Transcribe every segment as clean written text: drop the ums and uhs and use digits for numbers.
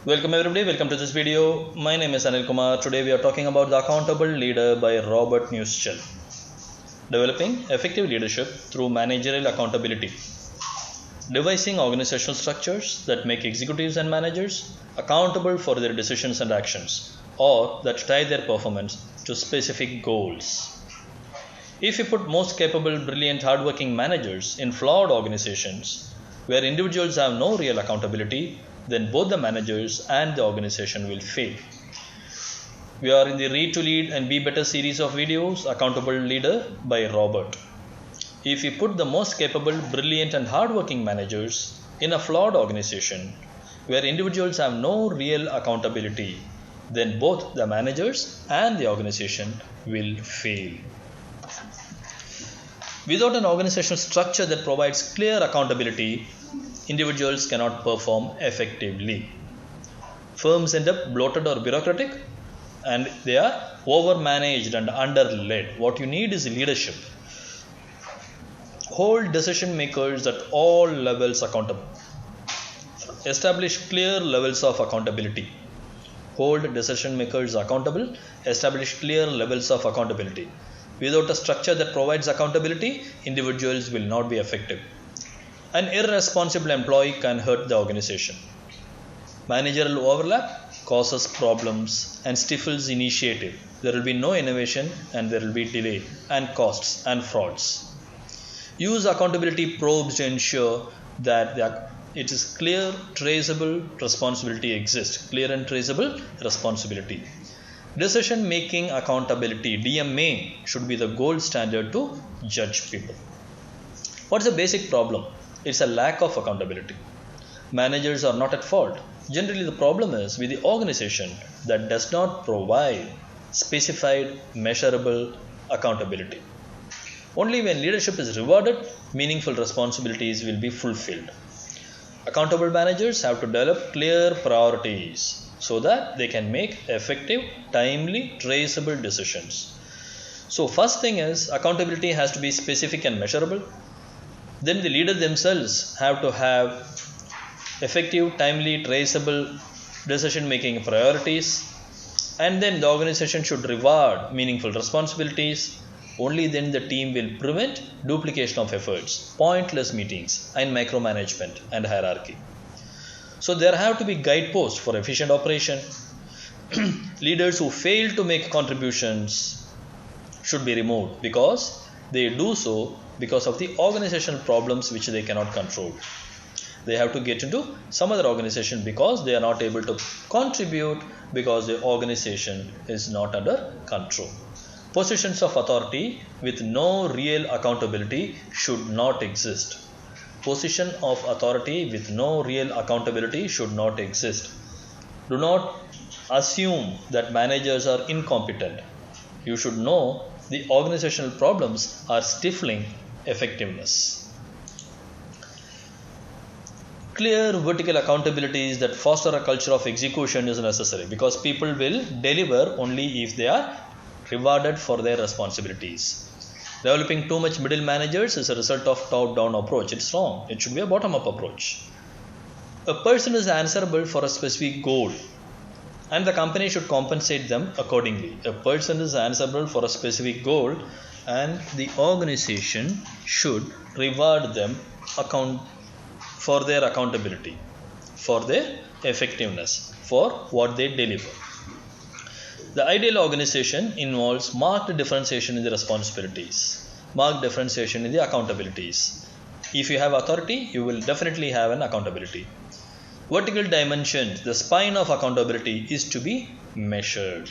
Welcome everybody, welcome to this video. My name is Anil Kumar. Today we are talking about The Accountable Leader by Robert Muschel. Developing effective leadership through managerial accountability. Devising organizational structures that make executives and managers accountable for their decisions and actions, or that tie their performance to specific goals. If you put most capable, brilliant, hardworking managers in flawed organizations where individuals have no real accountability, then both the managers and the organization will fail. We are in the Read to Lead and Be Better series of videos, Accountable Leader by Robert. If you put the most capable, brilliant and hardworking managers in a flawed organization where individuals have no real accountability, then both the managers and the organization will fail. Without an organizational structure that provides clear accountability, individuals cannot perform effectively. Firms end up bloated or bureaucratic, and they are overmanaged and underled. What you need is leadership. Hold decision makers at all levels accountable. Establish clear levels of accountability. Hold decision makers accountable. Establish clear levels of accountability. Without a structure that provides accountability, individuals will not be effective. An irresponsible employee can hurt the organization. Managerial overlap causes problems and stifles initiative. There will be no innovation and there will be delay and costs and frauds. Use accountability probes to ensure that it is clear, traceable responsibility exists. Clear and traceable responsibility. Decision making accountability, DMA, should be the gold standard to judge people. What's the basic problem? It's a lack of accountability. Managers are not at fault. Generally, the problem is with the organization that does not provide specified, measurable accountability. Only when leadership is rewarded, meaningful responsibilities will be fulfilled. Accountable managers have to develop clear priorities so that they can make effective, timely, traceable decisions. So, first thing is accountability has to be specific and measurable. Then the leader themselves have to have effective, timely, traceable decision-making priorities. And then the organization should reward meaningful responsibilities. Only then the team will prevent duplication of efforts, pointless meetings, and micromanagement and hierarchy. So there have to be guideposts for efficient operation. Leaders who fail to make contributions should be removed because they do so because of the organizational problems which they cannot control. They have to get into some other organization because they are not able to contribute because the organization is not under control. Positions of authority with no real accountability should not exist. Position of authority with no real accountability should not exist. Do not assume that managers are incompetent. You should know the organizational problems are stifling effectiveness. Clear vertical accountabilities that foster a culture of execution is necessary because people will deliver only if they are rewarded for their responsibilities. Developing too much middle managers is a result of top-down approach. It's wrong. It should be a bottom-up approach. A person is answerable for a specific goal, and the company should compensate them accordingly. A person is answerable for a specific goal, and the organization should reward them for their accountability, for their effectiveness, for what they deliver. The ideal organization involves marked differentiation in the responsibilities, marked differentiation in the accountabilities. If you have authority, you will definitely have an accountability. Vertical dimensions, the spine of accountability, is to be measured.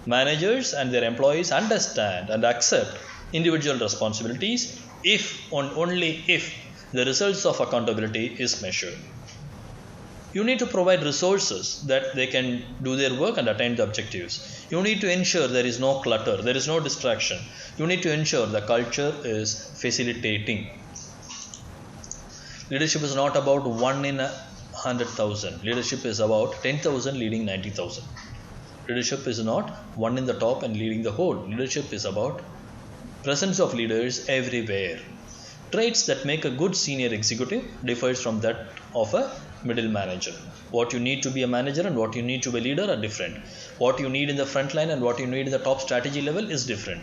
Managers and their employees understand and accept individual responsibilities if and only if the results of accountability is measured. You need to provide resources that they can do their work and attain the objectives. You need to ensure there is no clutter, there is no distraction. You need to ensure the culture is facilitating. Leadership is not about 1 in 100,000. Leadership is about 10,000 leading 90,000. Leadership is not one in the top and leading the whole. Leadership is about presence of leaders everywhere. Traits that make a good senior executive differs from that of a middle manager. What you need to be a manager and what you need to be a leader are different. What you need in the front line and what you need in the top strategy level is different.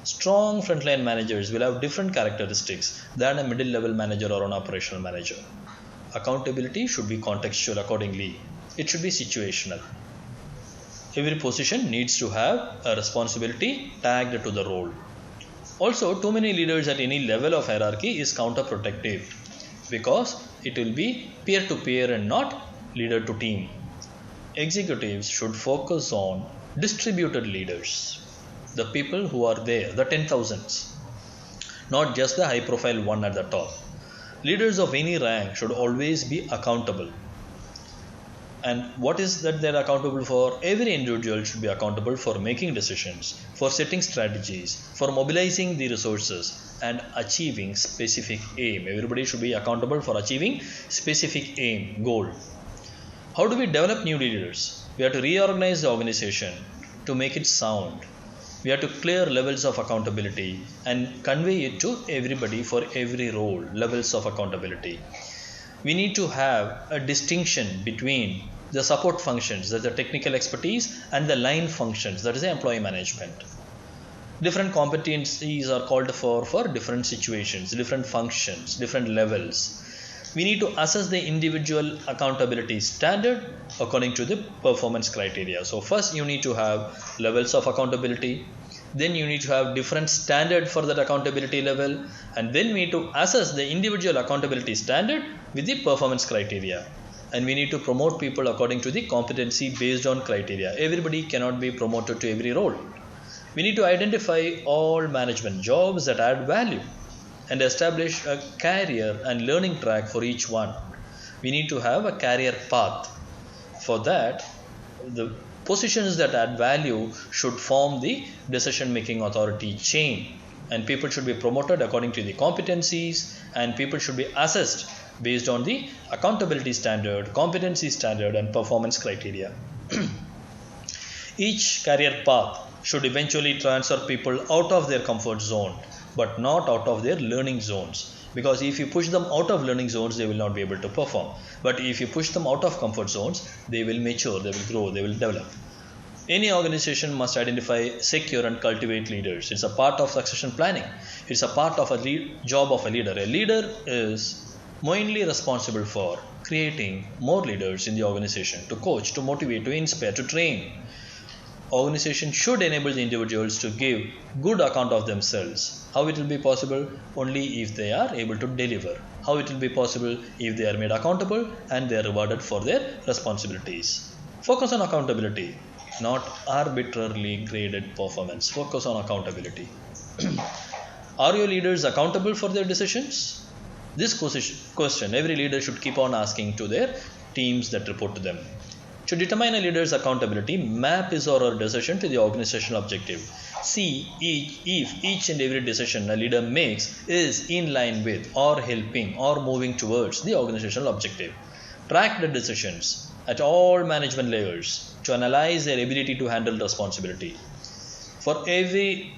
Strong frontline managers will have different characteristics than a middle level manager or an operational manager. Accountability should be contextual accordingly. It should be situational. Every position needs to have a responsibility tagged to the role. Also, too many leaders at any level of hierarchy is counterproductive because it will be peer to peer and not leader to team. Executives should focus on distributed leaders, the people who are there, the 10,000s, not just the high profile one at the top. Leaders of any rank should always be accountable. And what is that they're accountable for? Every individual should be accountable for making decisions, for setting strategies, for mobilizing the resources and achieving specific aim. Everybody should be accountable for achieving specific aim, goal. How do we develop new leaders? We have to reorganize the organization to make it sound. We have to clear levels of accountability and convey it to everybody for every role, levels of accountability. We need to have a distinction between the support functions, that is the technical expertise, and the line functions, that is the employee management. Different competencies are called for different situations, different functions, different levels. We need to assess the individual accountability standard according to the performance criteria. So first you need to have levels of accountability, then you need to have different standard for that accountability level, and then we need to assess the individual accountability standard with the performance criteria. And we need to promote people according to the competency based on criteria. Everybody cannot be promoted to every role. We need to identify all management jobs that add value and establish a career and learning track for each one. We need to have a career path. For that, the positions that add value should form the decision making authority chain, and people should be promoted according to the competencies, and people should be assessed based on the accountability standard, competency standard and performance criteria. Each career path should eventually transfer people out of their comfort zone but not out of their learning zones, because if you push them out of learning zones they will not be able to perform, but if you push them out of comfort zones they will mature, they will grow, they will develop. Any organization must identify, secure and cultivate leaders. It's a part of succession planning. It's a part of a job of a leader. A leader is mainly responsible for creating more leaders in the organization, to coach, to motivate, to inspire, to train. Organization should enable the individuals to give good account of themselves. How it will be possible? Only if they are able to deliver. How it will be possible? If they are made accountable and they are rewarded for their responsibilities. Focus on accountability, not arbitrarily graded performance. Focus on accountability. Are your leaders accountable for their decisions? This question every leader should keep on asking to their teams that report to them. To determine a leader's accountability, map his or her decision to the organizational objective. See if each and every decision a leader makes is in line with or helping or moving towards the organizational objective. Track the decisions at all management layers to analyze their ability to handle responsibility. For every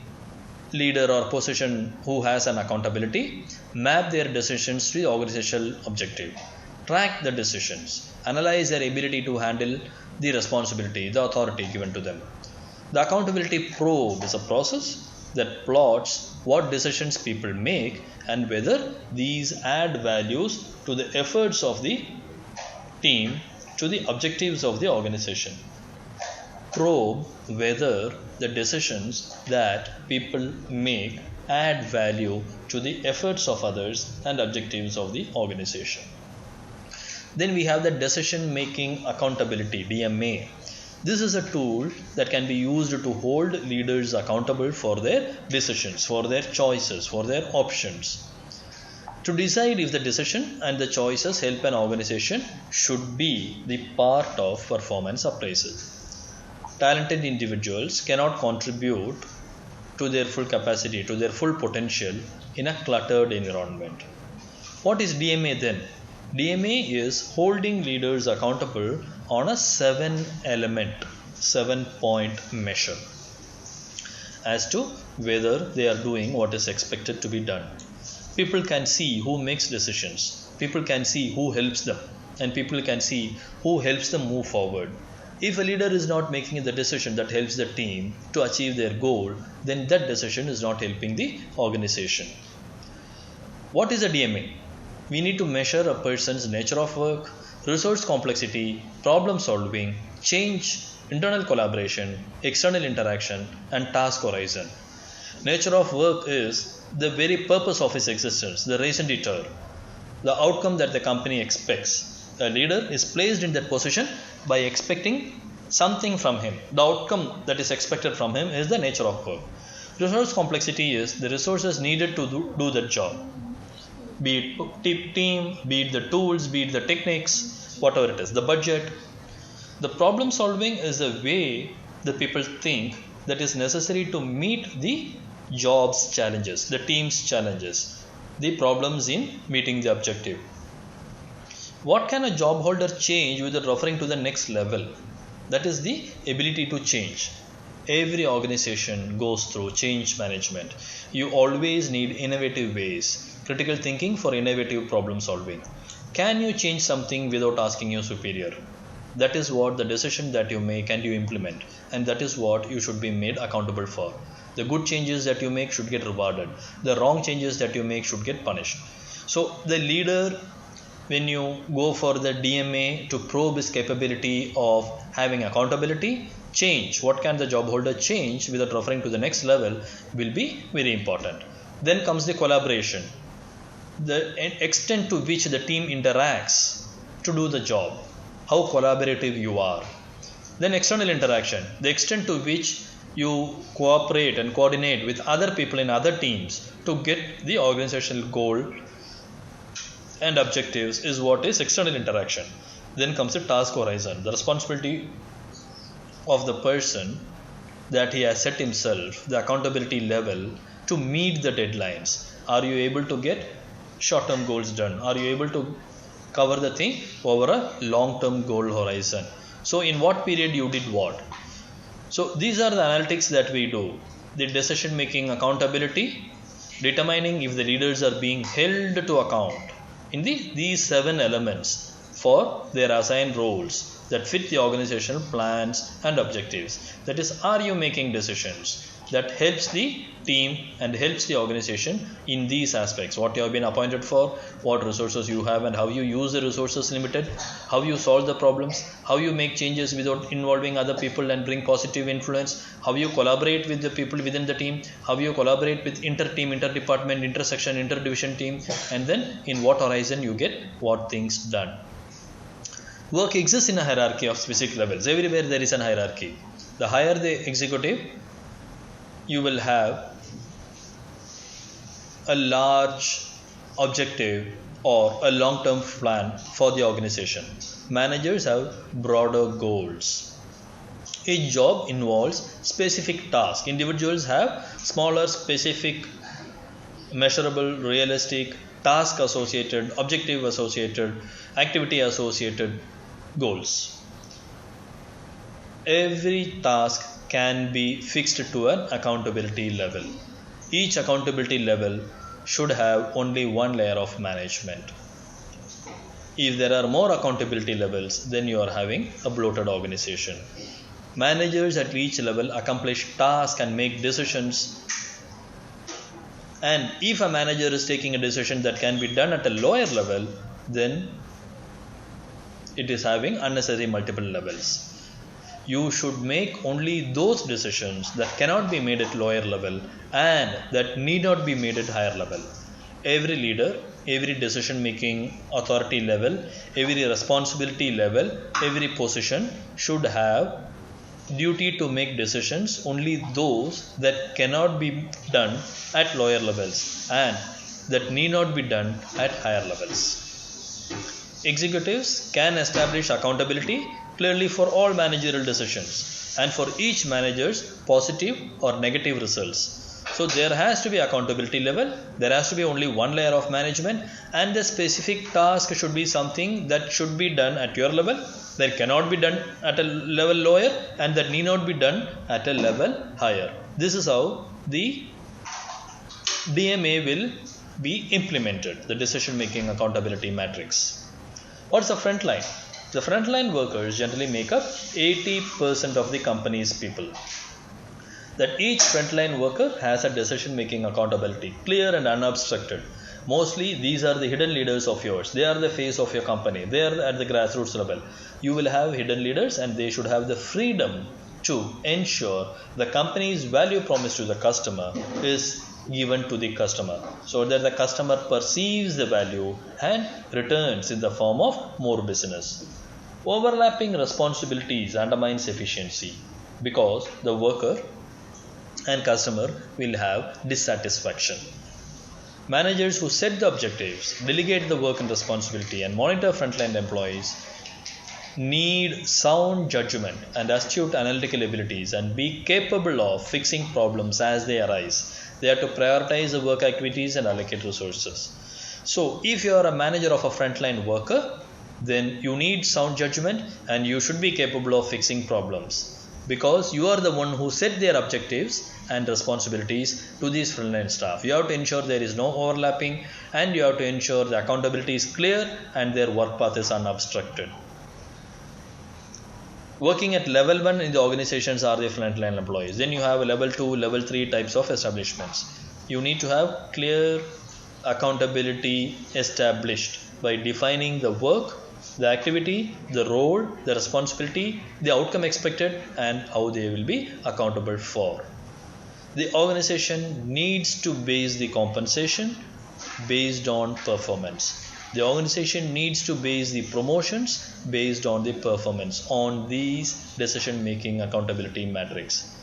leader or position who has an accountability, map their decisions to the organizational objective. Track the decisions, analyze their ability to handle the responsibility, the authority given to them. The accountability probe is a process that plots what decisions people make and whether these add values to the efforts of the team, to the objectives of the organization. Probe whether the decisions that people make add value to the efforts of others and objectives of the organization. Then we have the decision making accountability, DMA. This is a tool that can be used to hold leaders accountable for their decisions, for their choices, for their options. To decide if the decision and the choices help an organization should be the part of performance appraisal. Talented individuals cannot contribute to their full capacity, to their full potential in a cluttered environment. What is DMA then? DMA is holding leaders accountable on a 7-point measure as to whether they are doing what is expected to be done. People can see who makes decisions. People can see who helps them. and people can see who helps them move forward. If a leader is not making the decision that helps the team to achieve their goal, then that decision is not helping the organization. What is a DMA? We need to measure a person's nature of work, resource complexity, problem solving, change, internal collaboration, external interaction, and task horizon. Nature of work is the very purpose of his existence, the raison d'etre, the outcome that the company expects. A leader is placed in that position by expecting something from him. The outcome that is expected from him is the nature of work. Resource complexity is the resources needed to do that job. Be it team, be it the tools, be it the techniques, whatever it is, the budget. The problem solving is a way the people think that is necessary to meet the job's challenges, the team's challenges, the problems in meeting the objective. What can a job holder change without referring to the next level? That is the ability to change. Every organization goes through change management. You always need innovative ways, critical thinking for innovative problem solving. Can you change something without asking your superior? That is what the decision that you make and you implement, and that is what you should be made accountable for. The good changes that you make should get rewarded. The wrong changes that you make should get punished. So the leader, when you go for the DMA to probe his capability of having accountability, change, what can the job holder change without referring to the next level, will be very important. Then comes the collaboration, the extent to which the team interacts to do the job, how collaborative you are. Then external interaction, the extent to which you cooperate and coordinate with other people in other teams to get the organizational goal and objectives is what is external interaction. Then comes the task horizon, the responsibility of the person that he has set himself, the accountability level to meet the deadlines. Are you able to get short-term goals done? Are you able to cover the thing over a long-term goal horizon? So in what period you did what? So these are the analytics that we do. The decision making accountability, determining if the leaders are being held to account in these 7 elements for their assigned roles that fit the organizational plans and objectives. That is, are you making decisions that helps the team and helps the organization in these aspects? What you have been appointed for, what resources you have and how you use the resources limited, how you solve the problems, how you make changes without involving other people and bring positive influence, how you collaborate with the people within the team, how you collaborate with inter-team, inter-department, intersection, inter-division team, and then in what horizon you get what things done. Work exists in a hierarchy of specific levels. Everywhere there is a hierarchy. The higher the executive, you will have a large objective or a long-term plan for the organization. Managers have broader goals. Each job involves specific tasks. Individuals have smaller, specific, measurable, realistic, task associated, objective associated, activity associated goals. Every task can be fixed to an accountability level. Each accountability level should have only one layer of management. If there are more accountability levels, then you are having a bloated organization. Managers at each level accomplish tasks and make decisions. And if a manager is taking a decision that can be done at a lower level, then it is having unnecessary multiple levels. You should make only those decisions that cannot be made at lower level and that need not be made at higher level. Every leader, every decision making authority level, every responsibility level, every position should have duty to make decisions only those that cannot be done at lower levels and that need not be done at higher levels. Executives can establish accountability clearly for all managerial decisions and for each manager's positive or negative results. So there has to be accountability level, there has to be only one layer of management, and the specific task should be something that should be done at your level, that cannot be done at a level lower, and that need not be done at a level higher. This is how the DMA will be implemented, the decision making accountability matrix. What's the front line? The frontline workers generally make up 80% of the company's people. That each frontline worker has a decision making accountability, clear and unobstructed. Mostly these are the hidden leaders of yours. They are the face of your company. They are at the grassroots level. You will have hidden leaders and they should have the freedom to ensure the company's value promise to the customer is given to the customer, so that the customer perceives the value and returns in the form of more business. Overlapping responsibilities undermines efficiency because the worker and customer will have dissatisfaction. Managers who set the objectives, delegate the work and responsibility, and monitor frontline employees need sound judgment and astute analytical abilities and be capable of fixing problems as they arise. They have to prioritize the work activities and allocate resources. So, if you are a manager of a frontline worker, then you need sound judgment and you should be capable of fixing problems, because you are the one who set their objectives and responsibilities to these frontline staff. You have to ensure there is no overlapping and you have to ensure the accountability is clear and their work path is unobstructed. Working at level 1 in the organizations are the frontline employees. Then you have level 2, level 3 types of establishments. You need to have clear accountability established by defining the work, the activity, the role, the responsibility, the outcome expected, and how they will be accountable for. The organization needs to base the compensation based on performance. The organization needs to base the promotions based on the performance on these decision making accountability metrics.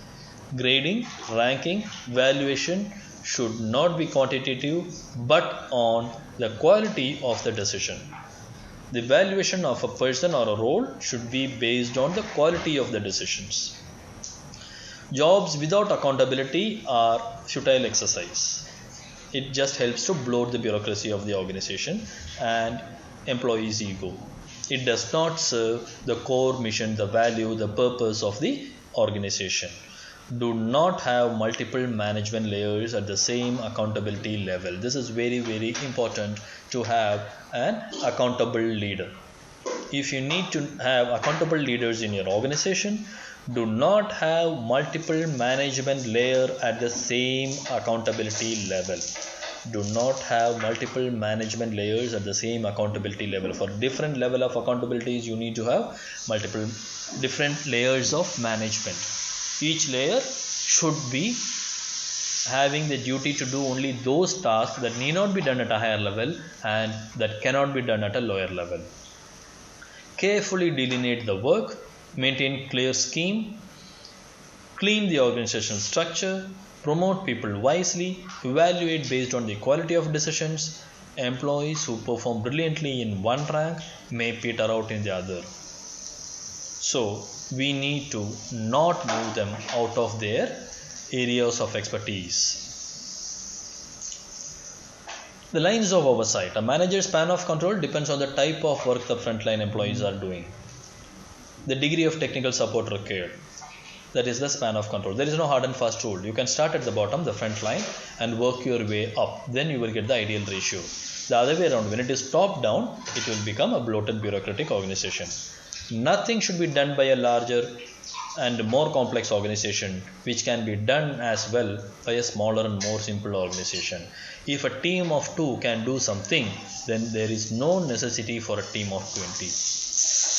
Grading, ranking, valuation should not be quantitative but on the quality of the decision. The valuation of a person or a role should be based on the quality of the decisions. Jobs without accountability are futile exercise. It just helps to bloat the bureaucracy of the organization and employees' ego. It does not serve the core mission, the value, the purpose of the organization. Do not have multiple management layers at the same accountability level. This is very, very important to have an accountable leader. If you need to have accountable leaders in your organization, do not have multiple management layer at the same accountability level. Do not have multiple management layers at the same accountability level. For different level of accountabilities, you need to have multiple different layers of management. Each layer should be having the duty to do only those tasks that need not be done at a higher level and that cannot be done at a lower level. Carefully delineate the work, maintain clear scheme, clean the organizational structure, promote people wisely, evaluate based on the quality of decisions. Employees who perform brilliantly in one rank may peter out in the other. So, we need to not move them out of their areas of expertise. The lines of oversight. A manager's span of control depends on the type of work the frontline employees are doing. The degree of technical support required. That is the span of control. There is no hard and fast rule. You can start at the bottom, the front line, and work your way up. Then you will get the ideal ratio. The other way around, when it is top down, it will become a bloated bureaucratic organization. Nothing should be done by a larger and more complex organization which can be done as well by a smaller and more simple organization. If a team of 2 can do something, then there is no necessity for a team of 20.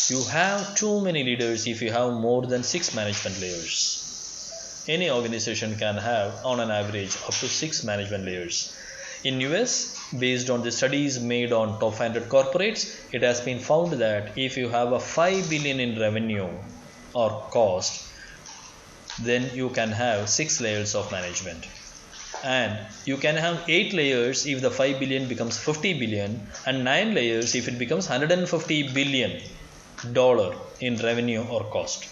You have too many leaders if you have more than 6 management layers. Any organization can have on an average up to 6 management layers. In US, based on the studies made on top 500 corporates, it has been found that if you have a 5 billion in revenue or cost, then you can have 6 layers of management. And you can have 8 layers if the 5 billion becomes 50 billion and 9 layers if it becomes $150 billion in revenue or cost.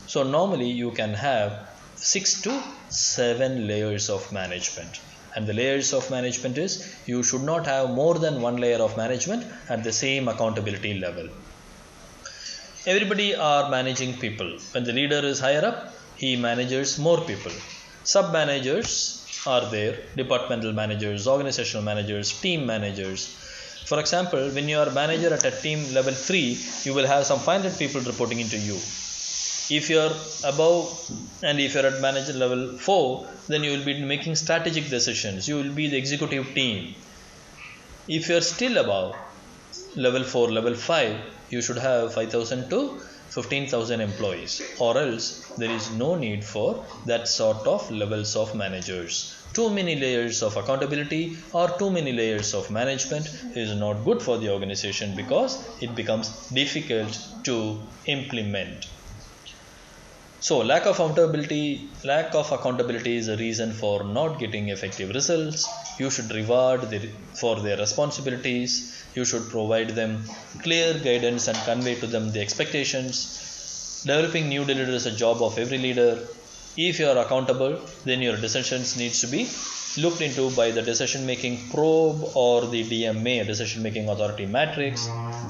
So normally you can have 6 to 7 layers of management. And the layers of management is you should not have more than 1 layer of management at the same accountability level. Everybody are managing people. When the leader is higher up, he manages more people. Sub-managers are there, departmental managers, organizational managers, team managers. For example, when you are a manager at a team level 3, you will have some 500 people reporting into you. If you are above and if you are at manager level 4, then you will be making strategic decisions. You will be the executive team. If you are still above level 4, level 5, you should have 5,000 to 15,000 employees, or else there is no need for that sort of levels of managers. Too many layers of accountability or too many layers of management is not good for the organization because it becomes difficult to implement. So lack of accountability is a reason for not getting effective results. You should reward for their responsibilities. You should provide them clear guidance and convey to them the expectations. Developing new leaders is a job of every leader. If you are accountable, then your decisions needs to be looked into by the decision making probe or the DMA, decision making authority matrix.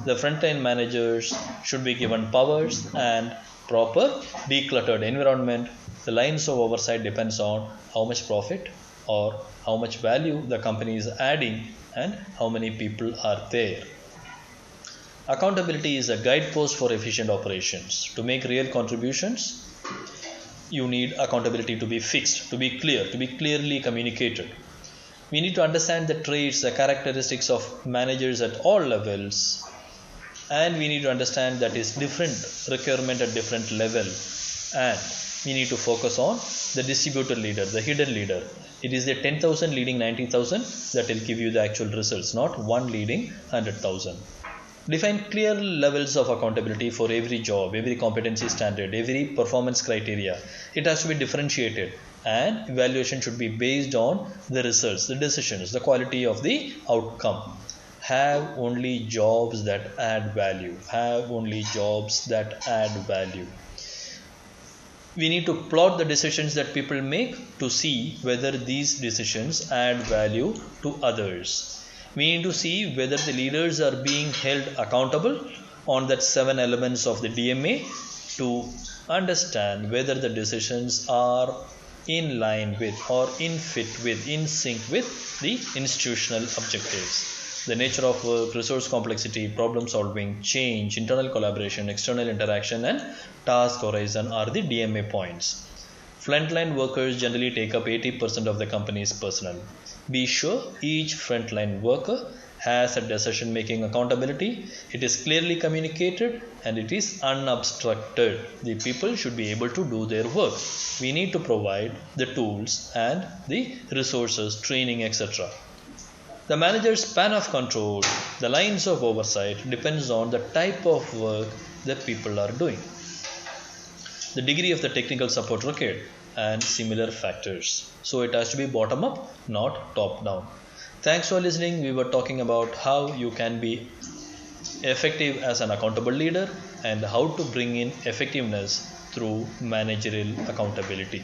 The frontline managers should be given powers and proper decluttered environment. The lines of oversight depends on how much profit or how much value the company is adding and how many people are there. Accountability is a guidepost for efficient operations. To make real contributions, you need accountability to be fixed, to be clear, to be clearly communicated. We need to understand the traits, the characteristics of managers at all levels, and we need to understand that is different requirement at different level, and we need to focus on the distributed leader, the hidden leader. It is the 10,000 leading 90,000 that will give you the actual results, not one leading 100,000. Define clear levels of accountability for every job, every competency standard, every performance criteria. It has to be differentiated, and evaluation should be based on the results, the decisions, the quality of the outcome. Have only jobs that add value. Have only jobs that add value. We need to plot the decisions that people make to see whether these decisions add value to others. We need to see whether the leaders are being held accountable on that 7 elements of the DMA to understand whether the decisions are in line with or in sync with the institutional objectives. The nature of work, resource complexity, problem solving, change, internal collaboration, external interaction, and task horizon are the DMA points. Frontline workers generally take up 80% of the company's personnel. Be sure each frontline worker has a decision making accountability. It is clearly communicated and it is unobstructed. The people should be able to do their work. We need to provide the tools and the resources, training, etc. The manager's span of control, the lines of oversight depends on the type of work that people are doing, the degree of the technical support required, and similar factors. So it has to be bottom up, not top down. Thanks for listening. We were talking about how you can be effective as an accountable leader and how to bring in effectiveness through managerial accountability.